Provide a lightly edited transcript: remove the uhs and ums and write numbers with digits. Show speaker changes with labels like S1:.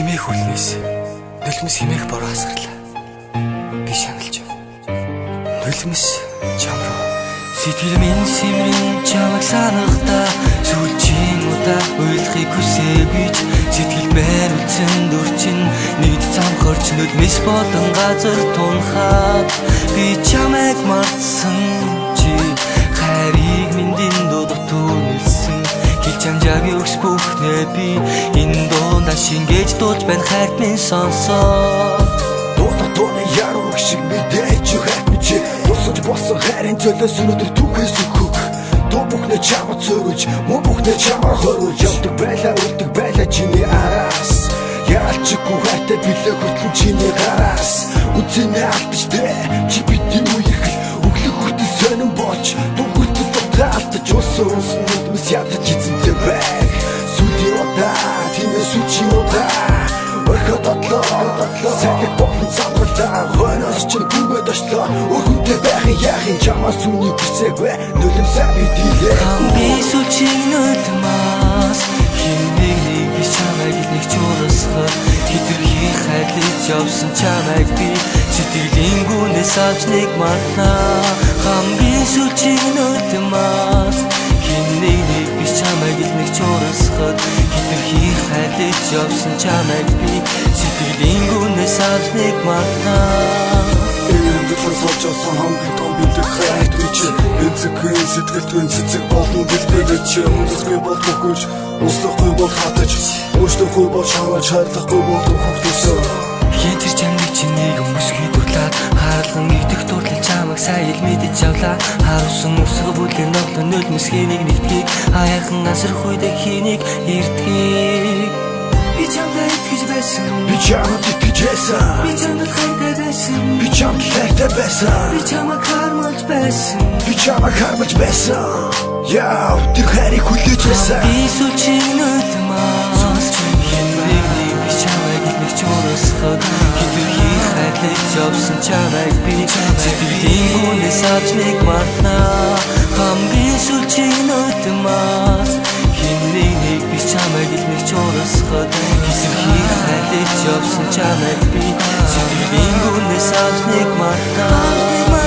S1: химээх үлнээс нулимс химээх бороо асгарлаа. Би шаналж байна. Нулимс чам руу сэтгэл минь сэмрэн чамайг санахдаа сүүлчийн удаа ойлгохыг хүсээгүй ч сэтгэл байрлсан дүрчин нийт замхорч нулимс болон газар тунхаад би чамайг мартсан чи хайрыг миндин дутуу нэлсэн чамжаагийн өгс бүхнээ би энэ дундаа шингээж дуулж байна хайрт минь сонсоо
S2: дууны яруу шиг мэдээж хайрт минь чи босож босон хайрын төлөөс өнөдөр түүхээс өгөх дуу бүхнээ чамд цогж мөн бүхнээ чамаар хорвол явдаг байлаа үлдэг байлаа чиний араас яалчгүй хайртай билээ хөтлөн чиний гараас үцэнэ алдаж дээ чи бидний үерхэл өглөө хүртэл сонин болж дууралтад дотраалтаж усан нулимс ядаж эзэнтэй байх сүдийн удаа тиймээ сүчийн удаа орхот отлоо сахиг болон цамралтаа хойноос чинь бүгд очлоо өргөнтэй байхын яахын чамаас үнийг хүсээгүй нулимсаа бидилээ
S1: би сүчийн нулимас хиндэг нэг би чамайг нэг чуурсах хитрхи хайрлаж явсан чамайг би сэтгэлийн гүнээс авч нэг мартаа хамгийн сүчийн нулимас хиндэг нэг би чамайг нэг чуурсах хитрхи хайрлаж явсан чамайг би сэтгэлийн гүнээс авч нэг мартаа
S2: Дэвлэн сочсон хамгийн том бидэг хайрт үуч эцэгхэн сэтгэлдэн цэцэг болон дэлбэрэж үндэсгүй болдоггүй услахгүй бол хатаж уушлахгүй бол шаваач хайрлахгүй бол хөвгтөсөө
S1: хинтэр чамд чинийг өмсгий дурлаад хаалган идэх дурлал чамайг сайн ил мэдэж явлаа харуулсан өсгө бүлэн ноглон нулимс хэнийг нэгдгийг хаяхан асрах үед хэнийг ирдгийг би чамд итгэж байсан
S2: би чамд итгэж байсан
S1: би чамд хайртай байсан
S2: би чамд хайртай байсан
S1: би чамайг хармалж байсан
S2: би чамайг хармалж байсан яа тэр хайрыг хүлээж байсан
S1: би сүчийн нулимас хиндэг би чамайг нэг чуурсах хитрхи хайрлаж явсан чамайг би сэтгэлийн гүнээс авч нэг мартнаа хамгийн сүчийн нулимас хиндэг би чамайг нэг чуурсах хитрхи хайрлаж явсан чамайг би сэтгэлийн гүнээс авч нэг мартнаа